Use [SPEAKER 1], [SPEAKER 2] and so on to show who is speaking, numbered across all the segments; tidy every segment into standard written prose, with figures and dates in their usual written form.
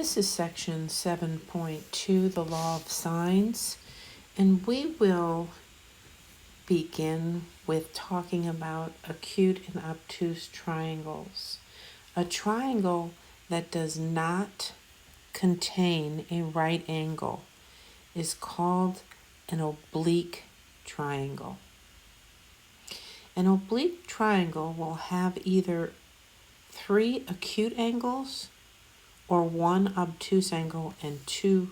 [SPEAKER 1] This is section 7.2, the law of sines, and we will begin with talking about acute and obtuse triangles. A triangle that does not contain a right angle is called an oblique triangle. An oblique triangle will have either 3 acute angles or 1 obtuse angle and 2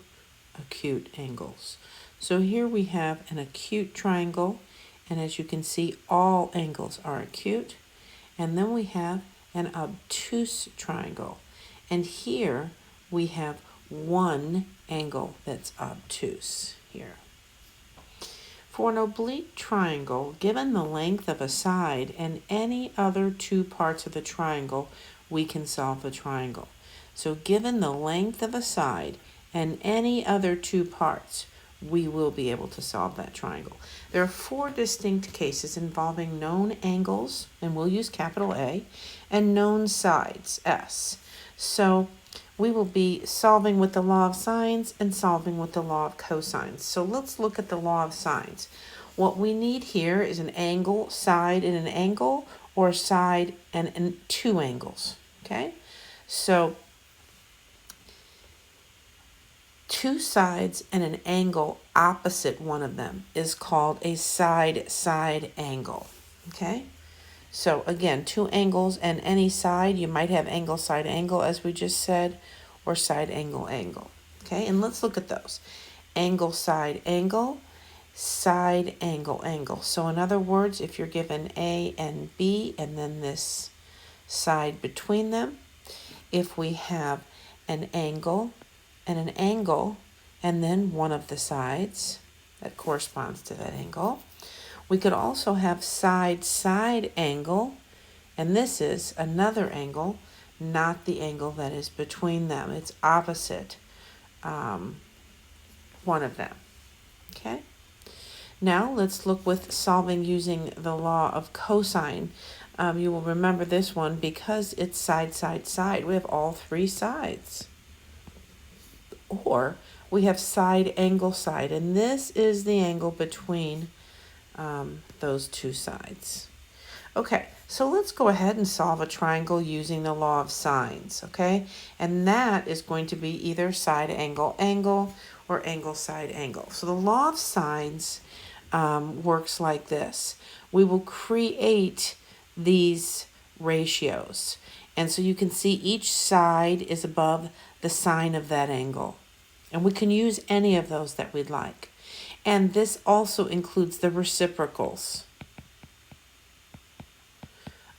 [SPEAKER 1] acute angles. So here we have an acute triangle, and as you can see, all angles are acute. And then we have an obtuse triangle, and here we have 1 angle that's obtuse here. For an oblique triangle, given the length of a side and any other 2 parts of the triangle, we can solve the triangle. So given the length of a side and any other 2 parts, we will be able to solve that triangle. There are 4 distinct cases involving known angles, and we'll use capital A, and known sides, S. So we will be solving with the law of sines and solving with the law of cosines. So let's look at the law of sines. What we need here is an angle, side, and an angle, or side and 2 angles, okay? So 2 sides and an angle opposite one of them is called a side-side angle, okay? So again, 2 angles and any side, you might have angle, side, angle, as we just said, or side, angle, angle, okay? And let's look at those. Angle, side, angle, side, angle, angle. So in other words, if you're given A and B and then this side between them, if we have an angle and then one of the sides that corresponds to that angle. We could also have side-side angle, and this is another angle, not the angle that is between them. It's opposite one of them, okay? Now let's look with solving using the law of cosine. You will remember this one because it's side, side, side. We have all 3 sides. Or we have side, angle, side, and this is the angle between those 2 sides. Okay, so let's go ahead and solve a triangle using the law of sines, okay? And that is going to be either side, angle, angle, or angle, side, angle. So the law of sines works like this. We will create these ratios. And so you can see each side is above the sine of that angle. And we can use any of those that we'd like. And this also includes the reciprocals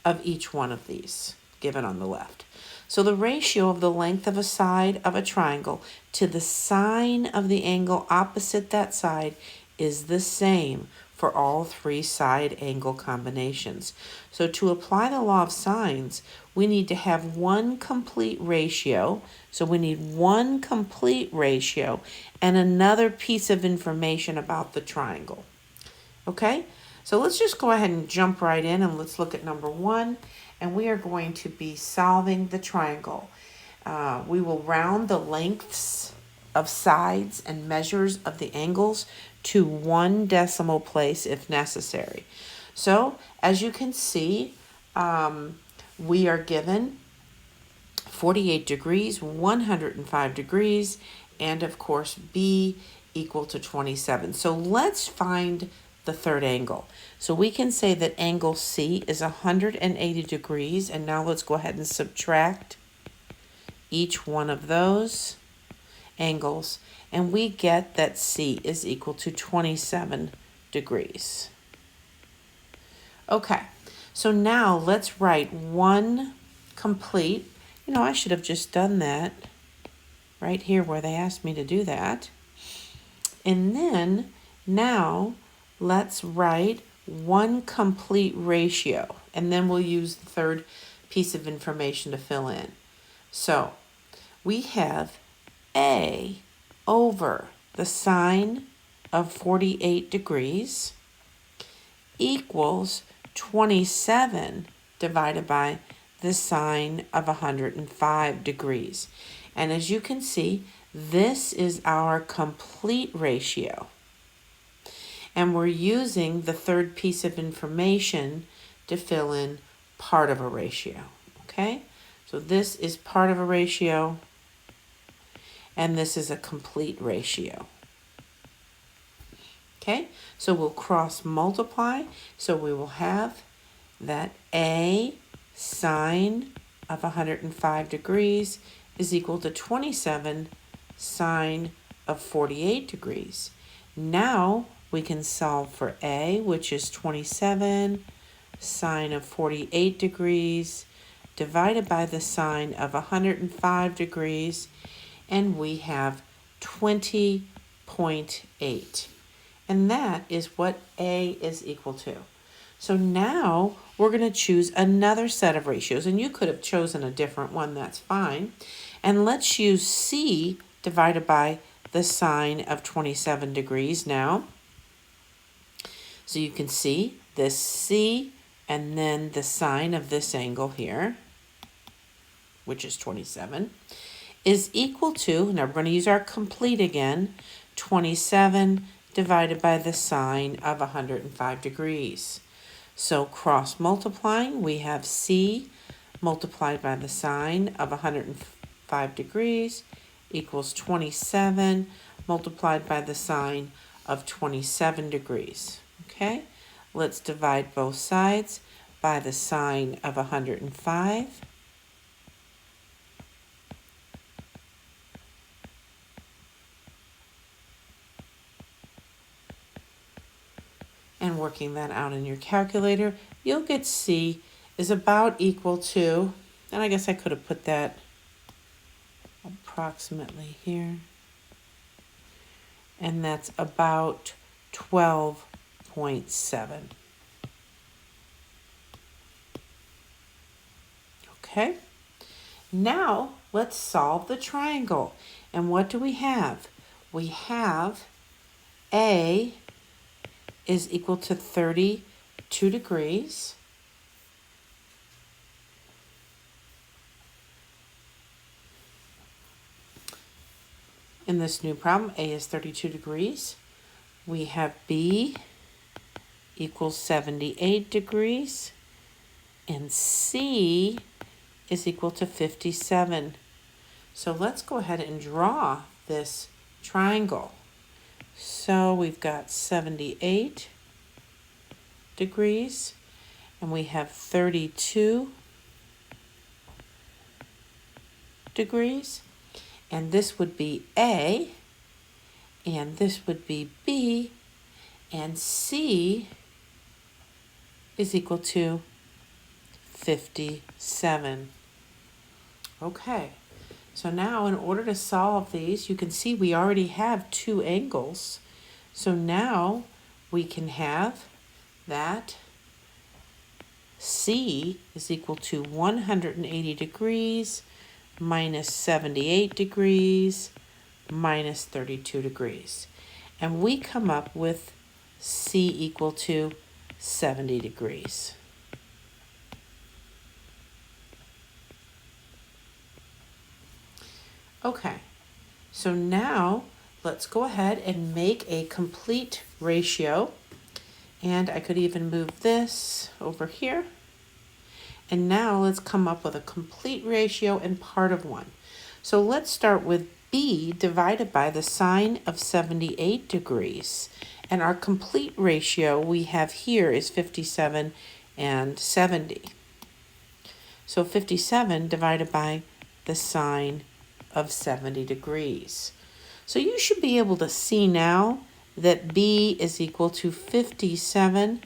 [SPEAKER 1] of each one of these, given on the left. So the ratio of the length of a side of a triangle to the sine of the angle opposite that side is the same for all 3 side angle combinations. So to apply the law of sines, we need to have 1 complete ratio. So we need 1 complete ratio and another piece of information about the triangle. Okay, so let's just go ahead and jump right in and let's look at number 1. And we are going to be solving the triangle. We will round the lengths of sides and measures of the angles to 1 decimal place if necessary. So as you can see, we are given 48 degrees, 105 degrees, and of course B equal to 27. So let's find the 3rd angle. So we can say that angle C is 180 degrees, and now let's go ahead and subtract each one of those angles, and we get that C is equal to 27 degrees. Okay, so now let's write 1 complete. You know, I should have just done that right here where they asked me to do that. And then now let's write 1 complete ratio, and then we'll use the 3rd piece of information to fill in. So we have A over the sine of 48 degrees equals 27 divided by the sine of 105 degrees. And as you can see, this is our complete ratio. And we're using the third piece of information to fill in part of a ratio, okay? So this is part of a ratio, and this is a complete ratio. Okay, so we'll cross multiply. So we will have that A sine of 105 degrees is equal to 27 sine of 48 degrees. Now we can solve for A, which is 27 sine of 48 degrees divided by the sine of 105 degrees, and we have 20.8. And that is what A is equal to. So now we're going to choose another set of ratios, and you could have chosen a different one, that's fine. And let's use C divided by the sine of 27 degrees now. So you can see this C and then the sine of this angle here, which is 27, is equal to, now we're going to use our complete again, 27 divided by the sine of 105 degrees. So cross multiplying, we have C multiplied by the sine of 105 degrees equals 27 multiplied by the sine of 27 degrees. Okay, let's divide both sides by the sine of 105. And working that out in your calculator, you'll get C is about equal to, and I guess I could have put that approximately here, and that's about 12.7. Okay, now let's solve the triangle. And what do we have? We have A is equal to 32 degrees. In this new problem, A is 32 degrees. We have B equals 78 degrees, and C is equal to 57. So let's go ahead and draw this triangle. So we've got 78 degrees, and we have 32 degrees, and this would be A, and this would be B, and C is equal to 57. Okay. So now in order to solve these, you can see we already have two angles. So now we can have that C is equal to 180 degrees minus 78 degrees minus 32 degrees. And we come up with C equal to 70 degrees. Okay, so now let's go ahead and make a complete ratio. And I could even move this over here. And now let's come up with a complete ratio and part of one. So let's start with B divided by the sine of 78 degrees. And our complete ratio we have here is 57 and 70. So 57 divided by the sine of 70 degrees. So you should be able to see now that B is equal to 57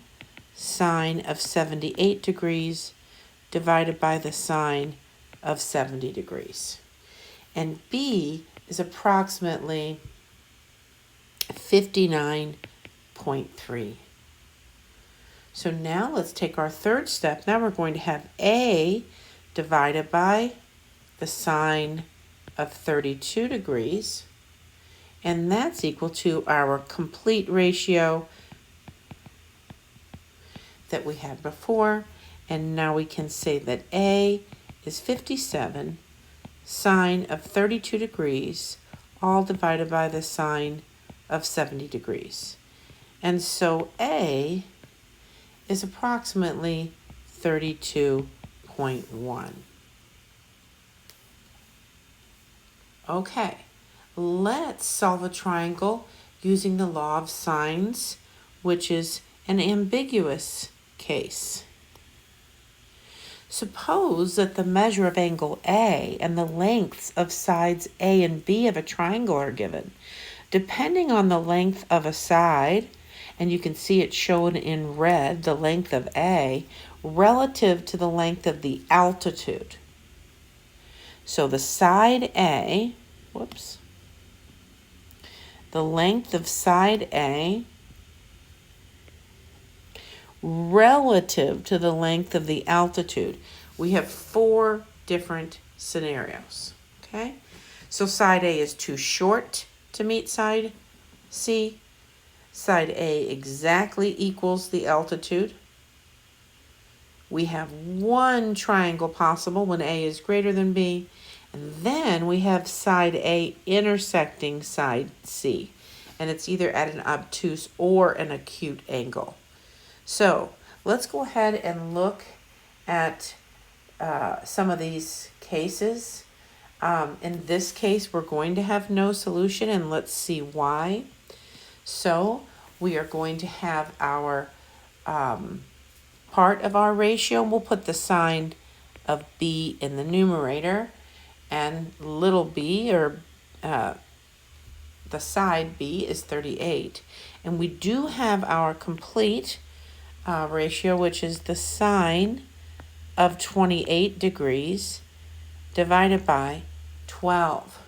[SPEAKER 1] sine of 78 degrees divided by the sine of 70 degrees. And B is approximately 59.3. So now let's take our third step. Now we're going to have A divided by the sine of 32 degrees, and that's equal to our complete ratio that we had before. And now we can say that A is 57 sine of 32 degrees, all divided by the sine of 70 degrees. And so A is approximately 32.1. Okay, let's solve a triangle using the law of sines, which is an ambiguous case. Suppose that the measure of angle A and the lengths of sides A and B of a triangle are given. Depending on the length of a side, and you can see it shown in red, the length of A, relative to the length of the altitude. So the side A, the length of side A relative to the length of the altitude. We have 4 different scenarios, okay? So side A is too short to meet side C. Side A exactly equals the altitude. We have one triangle possible when A is greater than B. And then we have side A intersecting side C. And it's either at an obtuse or an acute angle. So let's go ahead and look at some of these cases. In this case, we're going to have no solution, and let's see why. So we are going to have our part of our ratio, and we'll put the sine of b in the numerator, and little b, or the side b, is 38. And we do have our complete ratio, which is the sine of 28 degrees divided by 12.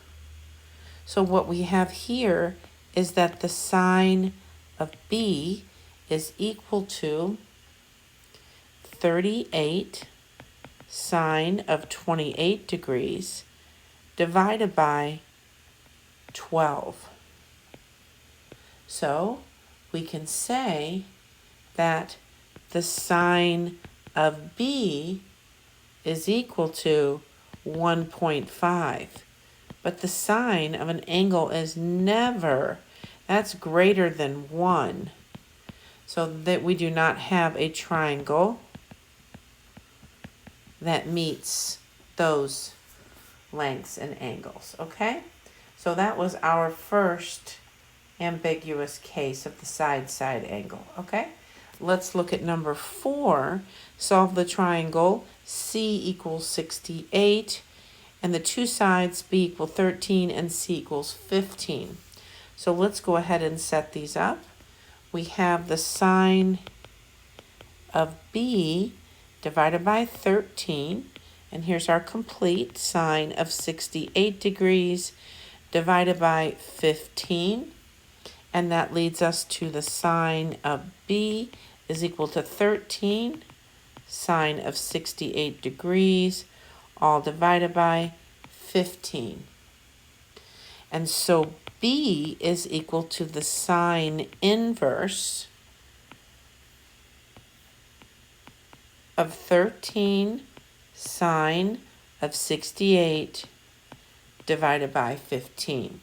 [SPEAKER 1] So what we have here is that the sine of B is equal to 38 sine of 28 degrees divided by 12. So we can say that the sine of B is equal to 1.5. But the sine of an angle is never, that's greater than 1. So that we do not have a triangle that meets those lengths and angles, okay? So that was our first ambiguous case of the side-side angle, okay? Let's look at number 4. Solve the triangle C equals 68, and the two sides B equal 13 and C equals 15. So let's go ahead and set these up. We have the sine of B divided by 13, and here's our complete sine of 68 degrees divided by 15, and that leads us to the sine of B is equal to 13 sine of 68 degrees, all divided by 15. And so B is equal to the sine inverse of 13 sine of 68 divided by 15.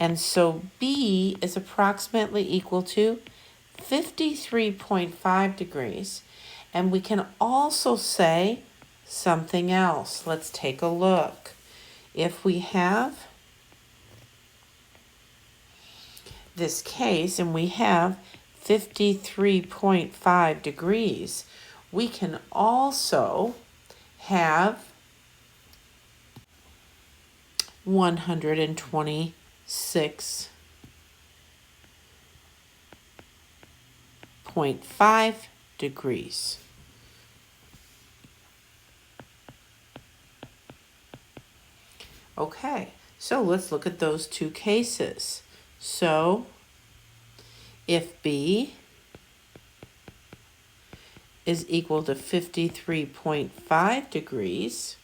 [SPEAKER 1] And so B is approximately equal to 53.5 degrees. And we can also say something else. Let's take a look. If we have this case and we have 53.5 degrees, we can also have 126.5 degrees. Okay, so let's look at those two cases. So if B is equal to 53.5 degrees,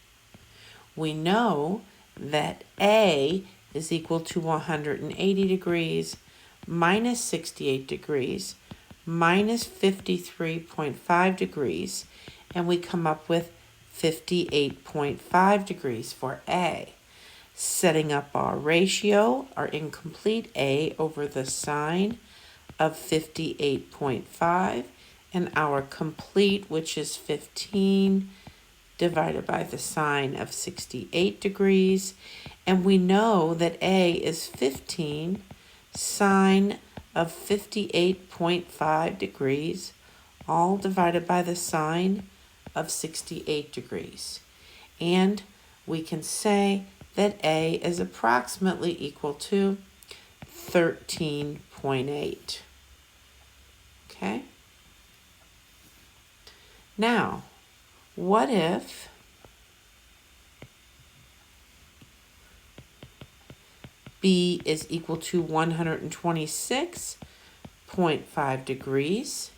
[SPEAKER 1] we know that A is equal to 180 degrees minus 68 degrees minus 53.5 degrees, and we come up with 58.5 degrees for A. Setting up our ratio, our incomplete A over the sine of 58.5, and our complete, which is 15, divided by the sine of 68 degrees. And we know that A is 15 sine of 58.5 degrees, all divided by the sine of 68 degrees. And we can say that A is approximately equal to 13.8. Okay? Now, what if B is equal to 126.5 degrees?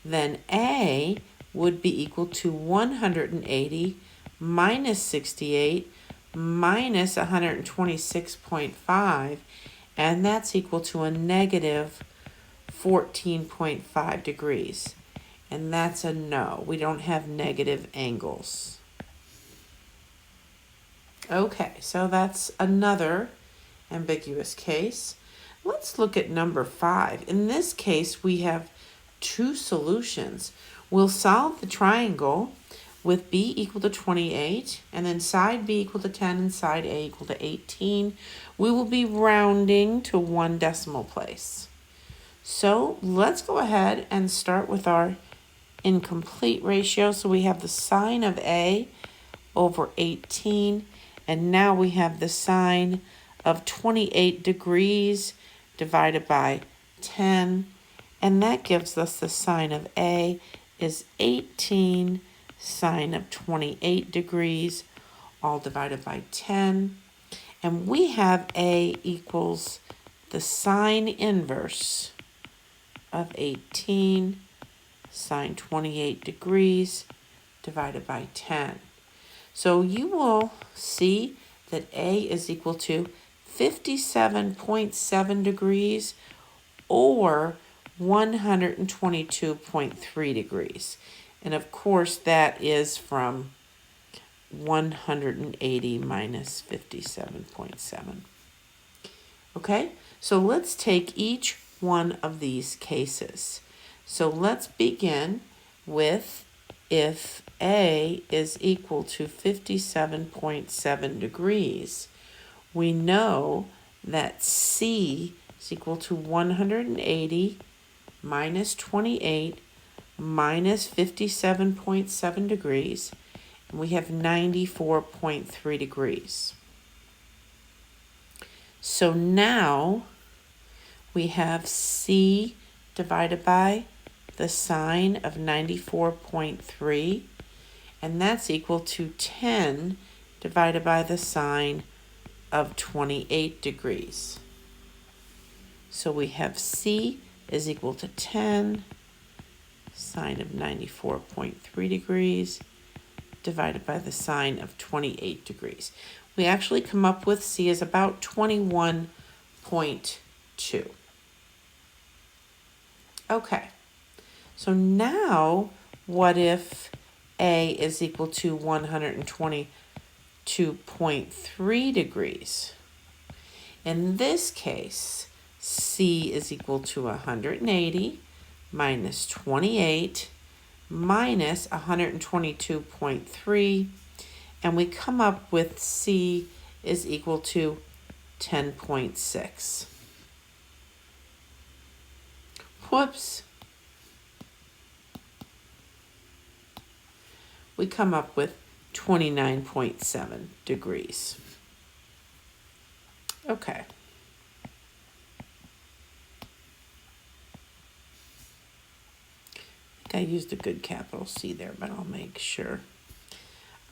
[SPEAKER 1] Then A would be equal to 180 minus 68 minus 126.5, and that's equal to a negative 14.5 degrees. And that's a no. We don't have negative angles. Okay, so that's another ambiguous case. Let's look at number 5. In this case, we have two solutions. We'll solve the triangle with B equal to 28, and then side B equal to 10 and side A equal to 18. We will be rounding to 1 decimal place. So let's go ahead and start with our incomplete ratio. So we have the sine of A over 18, and now we have the sine of 28 degrees divided by 10, and that gives us the sine of A is 18 sine of 28 degrees, all divided by 10. And we have A equals the sine inverse of 18 sine 28 degrees divided by 10. So you will see that A is equal to 57.7 degrees or 122.3 degrees. And of course, that is from 180 minus 57.7. Okay, so let's take each one of these cases. So let's begin with if A is equal to 57.7 degrees, we know that C is equal to 180 minus 28 minus 57.7 degrees, and we have 94.3 degrees. So now we have C divided by the sine of 94.3, and that's equal to 10 divided by the sine of 28 degrees. So we have C is equal to 10 sine of 94.3 degrees divided by the sine of 28 degrees. We actually come up with C is about 21.2. Okay, so now what if A is equal to 122.3 degrees? In this case, C is equal to 180 minus 28 minus 122.3, and we come up with C is equal to 10.6. Whoops. We come up with 29.7 degrees. Okay. I used a good capital C there, but I'll make sure.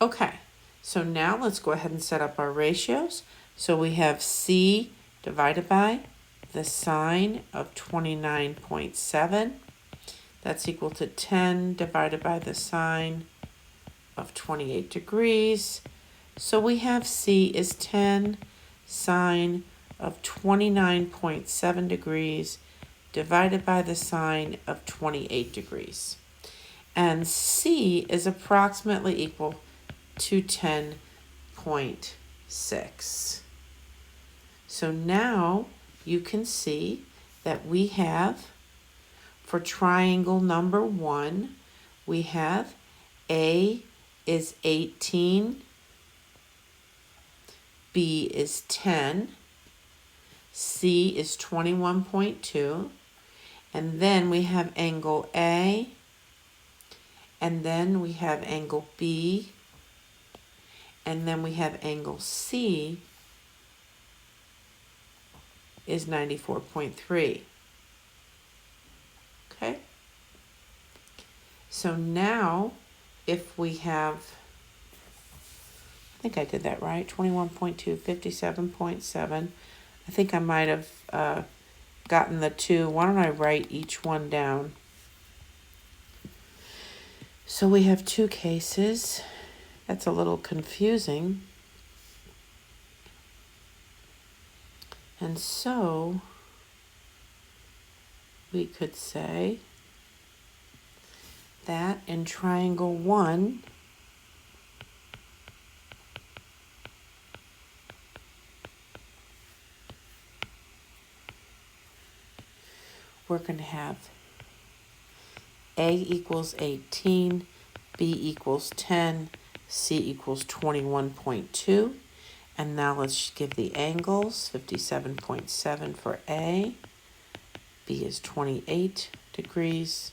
[SPEAKER 1] Okay, so now let's go ahead and set up our ratios. So we have C divided by the sine of 29.7. That's equal to 10 divided by the sine of 28 degrees. So we have C is 10 sine of 29.7 degrees divided by the sine of 28 degrees. and C is approximately equal to 10.6. So now you can see that we have, for triangle number 1, we have A is 18, B is 10, C is 21.2, and then we have angle A, and then we have angle B, and then we have angle C is 94.3. Okay? So now, if we have, I think I did that right, 21.2, 57.7. I think I might have gotten the 2. Why don't I write each one down? So we have 2 cases. That's a little confusing. And so we could say that in triangle 1, we're going to have A equals 18, B equals 10, C equals 21.2. And now let's give the angles, 57.7 for A, B is 28 degrees,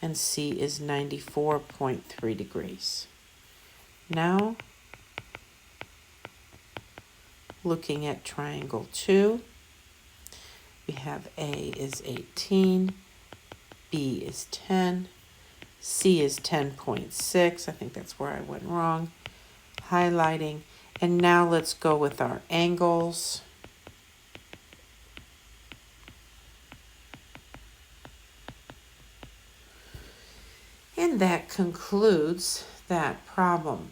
[SPEAKER 1] and C is 94.3 degrees. Now, looking at triangle 2, we have A is 18, B is 10, C is 10.6. I think that's where I went wrong. Highlighting. And now let's go with our angles. And that concludes that problem.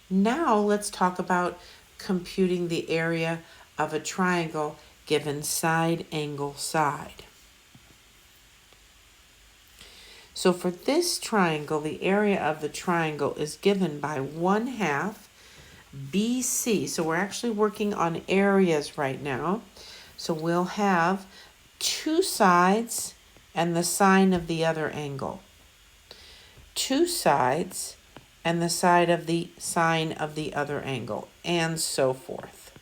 [SPEAKER 1] Now let's talk about computing the area of a triangle given side, angle, side. So for this triangle, the area of the triangle is given by 1/2 BC. So we're actually working on areas right now. So we'll have 2 sides and the sine of the other angle. 2 sides and the side of the sine of the other angle, and so forth.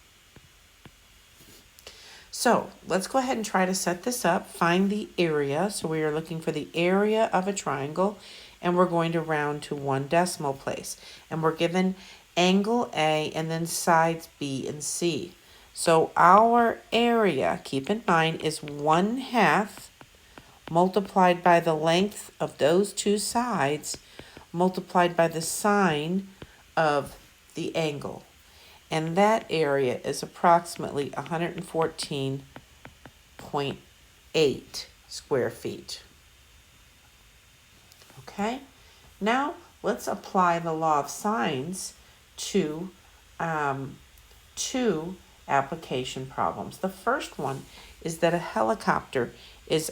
[SPEAKER 1] So let's go ahead and try to set this up. Find the area. So we are looking for the area of a triangle, and we're going to round to 1 decimal place. And we're given angle A and then sides B and C. So our area, keep in mind, is 1/2 multiplied by the length of those 2 sides multiplied by the sine of the angle. And that area is approximately 114.8 square feet. Okay, now let's apply the law of sines to 2 application problems. The first one is that a helicopter is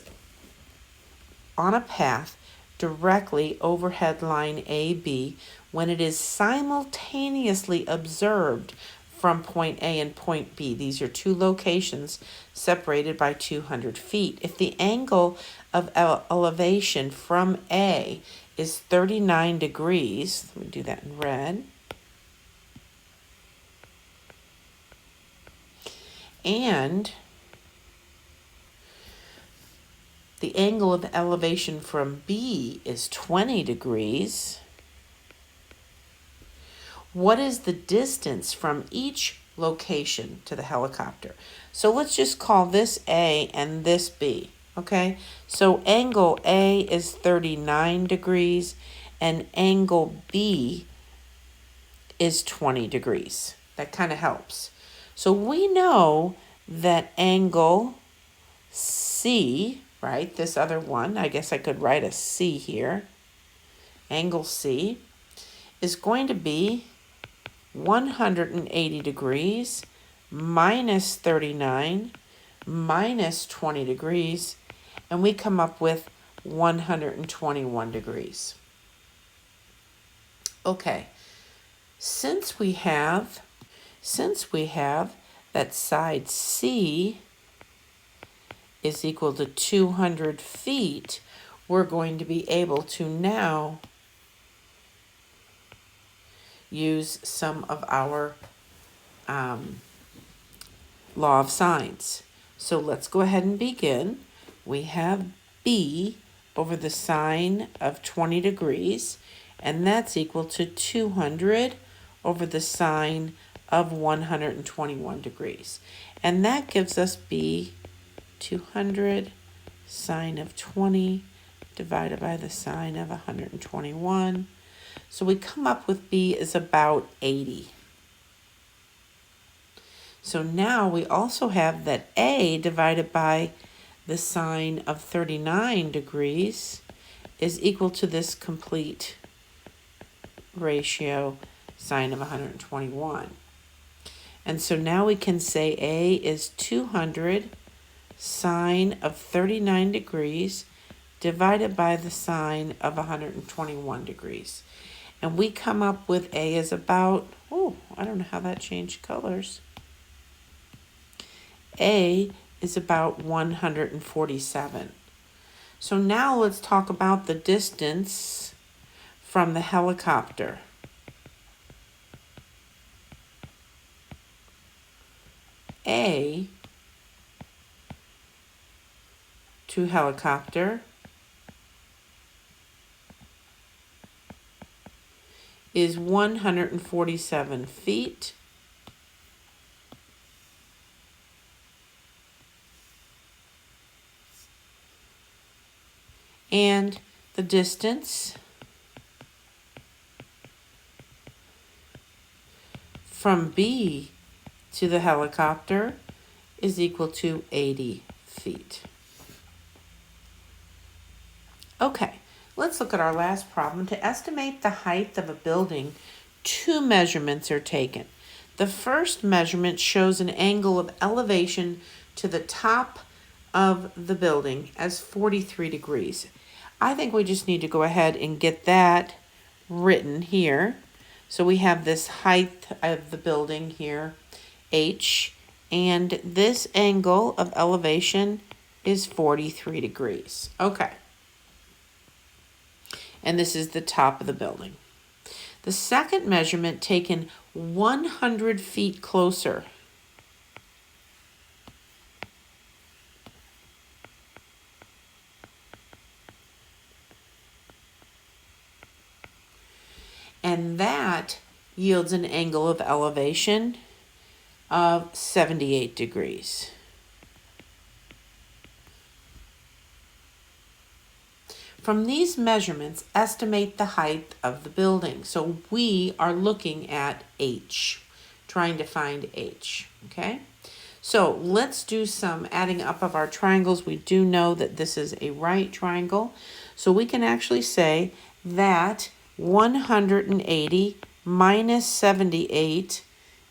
[SPEAKER 1] on a path directly over headline AB when it is simultaneously observed from point A and point B. These are 2 locations separated by 200 feet. If the angle of elevation from A is 39 degrees, let me do that in red, and the angle of elevation from B is 20 degrees. What is the distance from each location to the helicopter? So let's just call this A and this B, okay? So angle A is 39 degrees and angle B is 20 degrees. That kind of helps. So we know that angle C, right, this other one, I guess I could write a C here, angle C is going to be 180 degrees minus 39 minus 20 degrees, and we come up with 121 degrees. Okay, since we have that side C is equal to 200 feet, we're going to be able to now use some of our law of sines. So let's go ahead and begin. We have B over the sine of 20 degrees, and that's equal to 200 over the sine of 121 degrees. And that gives us B 200 sine of 20 divided by the sine of 121. So we come up with B is about 80. So now we also have that A divided by the sine of 39 degrees is equal to this complete ratio, sine of 121. And so now we can say A is 200 sine of 39 degrees divided by the sine of 121 degrees. And we come up with A is about, I don't know how that changed colors. A is about 147. So now let's talk about the distance from the helicopter. A to helicopter is 147 feet. And the distance from B to the helicopter is equal to 80 feet. Okay, let's look at our last problem. To estimate the height of a building, 2 measurements are taken. The first measurement shows an angle of elevation to the top of the building as 43 degrees. I think we just need to go ahead and get that written here. So we have this height of the building here, H, and this angle of elevation is 43 degrees. Okay. And this is the top of the building. The second measurement taken 100 feet closer. And that yields an angle of elevation of 78 degrees. From these measurements, estimate the height of the building. So we are looking at H, trying to find H, okay? So let's do some adding up of our triangles. We do know that this is a right triangle. So we can actually say that 180 minus 78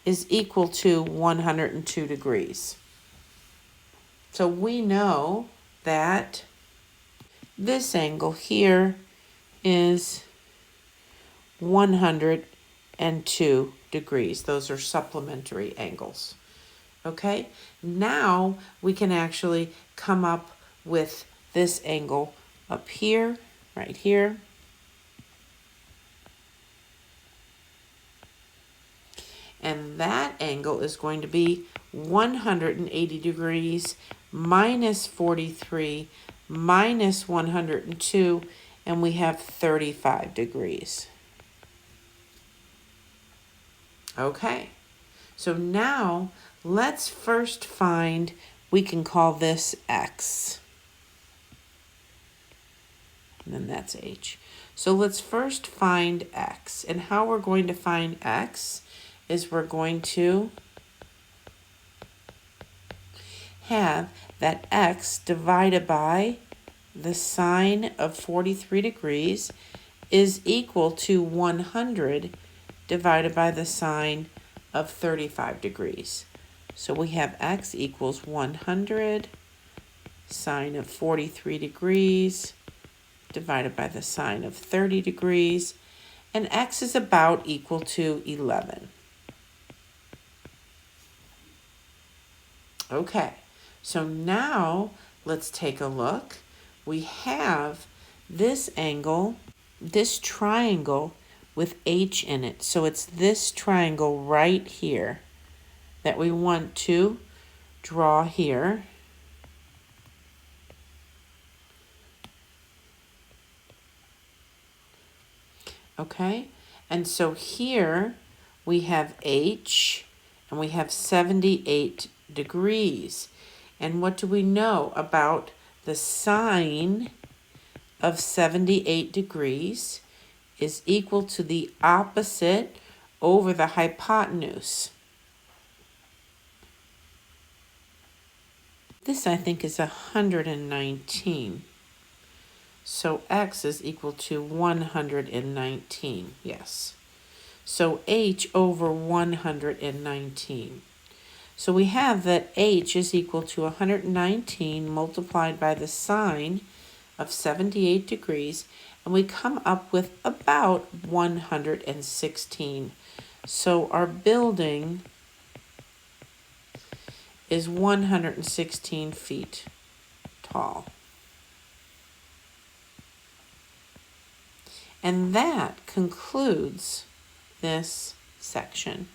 [SPEAKER 1] is equal to 102 degrees. So we know that this angle here is 102 degrees. Those are supplementary angles. Okay, now we can actually come up with this angle up here, right here. And that angle is going to be 180 degrees minus 43 minus 102, and we have 35 degrees. Okay, so now let's first find, we can call this X. And then that's H. So let's first find X. And how we're going to find X is we're going to have that X divided by the sine of 43 degrees is equal to 100 divided by the sine of 35 degrees. So we have X equals 100 sine of 43 degrees divided by the sine of 30 degrees. and x is about equal to 11. Okay, so now let's take a look. We have this angle, this triangle with h in it. So it's this triangle right here that we want to draw here. Okay, and so here we have h and we have 78 degrees. And what do we know about the sine of 78 degrees is equal to the opposite over the hypotenuse? This, I think, is 119. So x is equal to 119, yes. So h over 119. So we have that h is equal to 119 multiplied by the sine of 78 degrees, and we come up with about 116. So our building is 116 feet tall. And that concludes this section.